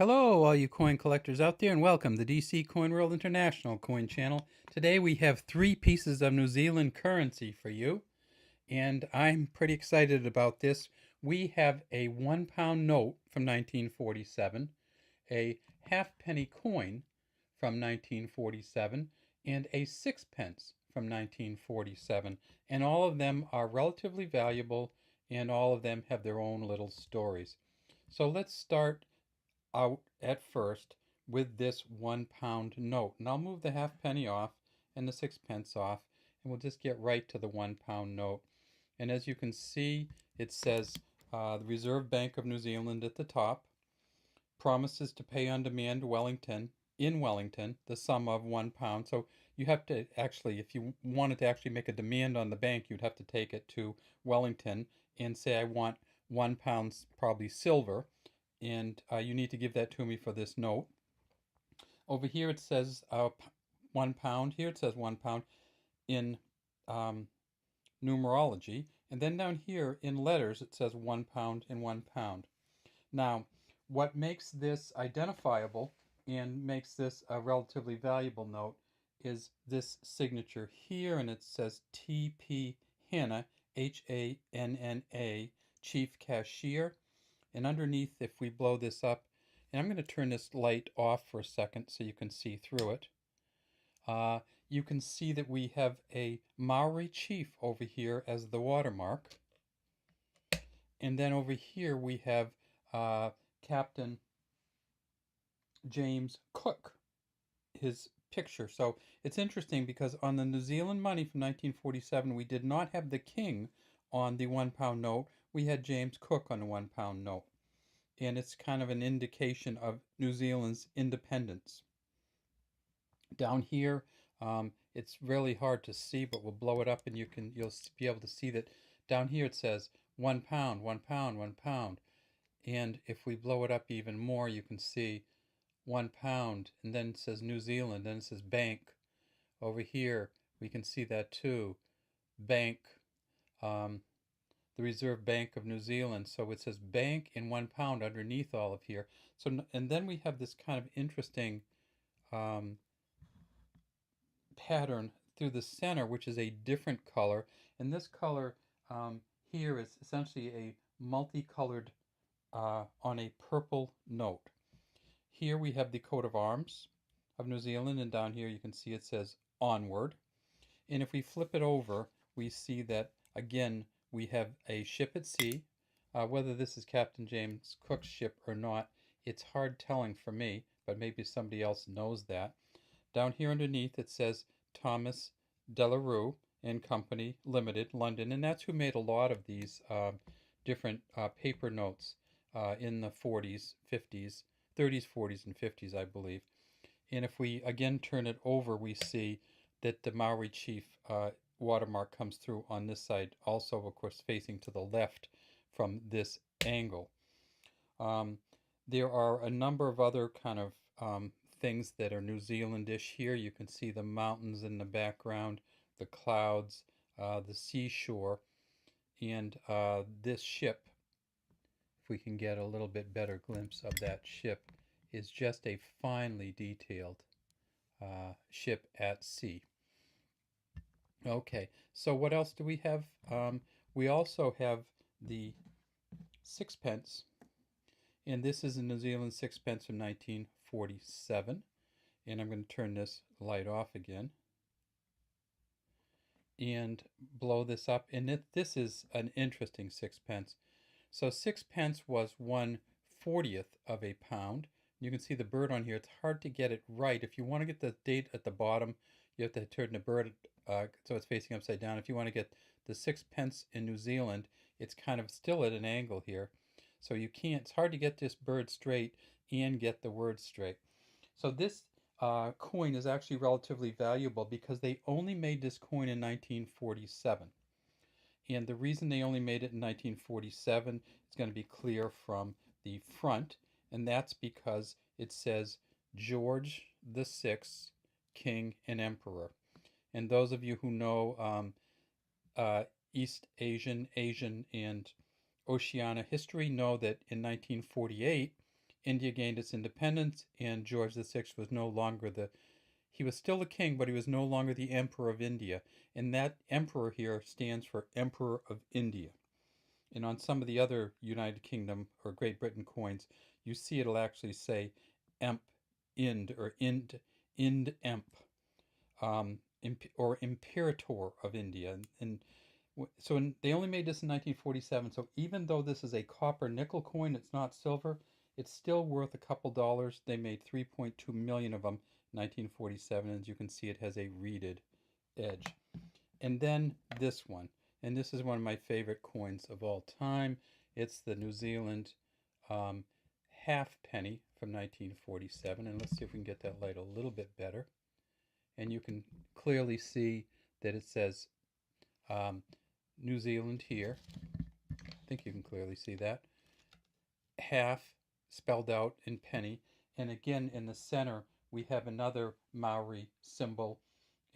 Hello, all you coin collectors out there, and welcome to DC Coin World International Coin Channel. Today we have three pieces of New Zealand currency for you, and I'm pretty excited about this. We have a £1 note from 1947, a halfpenny coin from 1947, and a sixpence from 1947, and all of them are relatively valuable, and all of them have their own little stories. So let's start out at first with this £1 note. And I'll move the halfpenny off and the sixpence off, and we'll just get right to the £1 note. And as you can see, it says the Reserve Bank of New Zealand at the top promises to pay on demand in Wellington, the sum of £1. So you have to actually, if you wanted to actually make a demand on the bank, you'd have to take it to Wellington and say, I want £1, probably silver, and you need to give that to me for this note. Over here it says £1. Here it says £1 in numerology, and then down here in letters it says £1 and £1. Now, what makes this identifiable and makes this a relatively valuable note is this signature here, and it says T.P. Hanna, Hanna, Chief Cashier. And underneath, if we blow this up, and I'm going to turn this light off for a second so you can see through it, you can see that we have a Maori chief over here as the watermark. And then over here we have Captain James Cook, his picture. So it's interesting because on the New Zealand money from 1947, we did not have the king on the £1 note. We had James Cook on the £1 note. And it's kind of an indication of New Zealand's independence. Down here, it's really hard to see, but we'll blow it up and you'll be able to see that down here it says £1, £1, £1. And if we blow it up even more, you can see £1, and then it says New Zealand, then it says bank. Over here, we can see that too, bank, the Reserve Bank of New Zealand. So it says bank in £1 underneath all of here. So, and then we have this kind of interesting pattern through the center, which is a different color. And this color here is essentially a multicolored on a purple note. Here we have the coat of arms of New Zealand, and down here you can see it says onward. And if we flip it over, we see that again we have a ship at sea. Whether this is Captain James Cook's ship or not, it's hard telling for me, but maybe somebody else knows that. Down here underneath it says Thomas Delarue and Company Limited, London, and that's who made a lot of these different paper notes in the 40s, 50s, 30s, 40s, and 50s, I believe. And if we again turn it over, we see that the Maori chief watermark comes through on this side, also, of course, facing to the left from this angle. There are a number of other kind of things that are New Zealandish here. You can see the mountains in the background, the clouds, the seashore, and this ship, if we can get a little bit better glimpse of that ship, is just a finely detailed ship at sea. Okay, so what else do we have? We also have the sixpence, and this is a New Zealand sixpence from 1947. And I'm going to turn this light off again and blow this up. And this is an interesting sixpence. So sixpence was 1/40th of a pound. You can see the bird on here. It's hard to get it right. If you want to get the date at the bottom, you have to turn the bird so it's facing upside down. If you want to get the sixpence in New Zealand, it's kind of still at an angle here. So you can't, it's hard to get this bird straight and get the word straight. So this coin is actually relatively valuable because they only made this coin in 1947. And the reason they only made it in 1947 is going to be clear from the front, and that's because it says George the Sixth, King and Emperor. And those of you who know East Asian, and Oceania history know that in 1948, India gained its independence, and George VI was no longer he was still a king, but he was no longer the Emperor of India. And that emperor here stands for Emperor of India. And on some of the other United Kingdom or Great Britain coins, you see it'll actually say Emp Ind or Ind Emp, or Imperator of India. And they only made this in 1947. So even though this is a copper nickel coin, it's not silver. It's still worth a couple dollars. They made 3.2 million of them in 1947. As you can see, it has a reeded edge. And then this one, and this is one of my favorite coins of all time. It's the New Zealand halfpenny from 1947. And let's see if we can get that light a little bit better. And you can clearly see that it says New Zealand here. I think you can clearly see that. Half spelled out in penny. And again, in the center, we have another Maori symbol.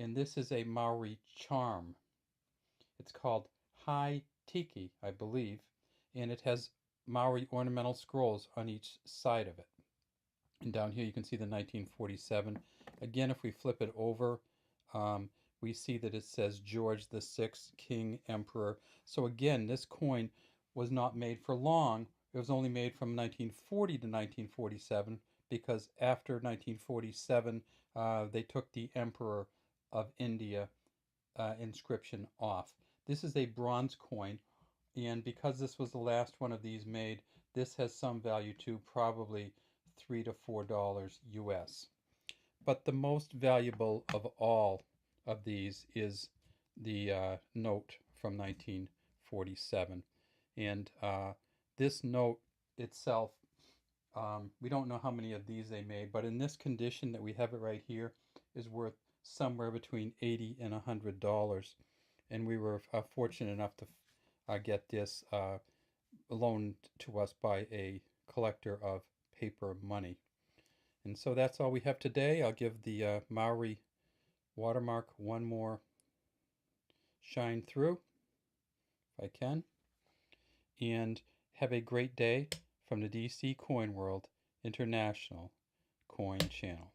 And this is a Maori charm. It's called High Tiki, I believe. And it has Maori ornamental scrolls on each side of it. And down here you can see the 1947. Again, if we flip it over, we see that it says George VI, King, Emperor. So again, this coin was not made for long. It was only made from 1940 to 1947, because after 1947, they took the Emperor of India inscription off. This is a bronze coin, and because this was the last one of these made, this has some value too, probably $3 to $4 US. But the most valuable of all of these is the note from 1947. And this note itself, we don't know how many of these they made, but in this condition that we have it right here, is worth somewhere between $80 and $100. And we were fortunate enough to get this loaned to us by a collector of paper money. And so that's all we have today. I'll give the Maori watermark one more shine through, if I can. And have a great day from the DC Coin World International Coin Channel.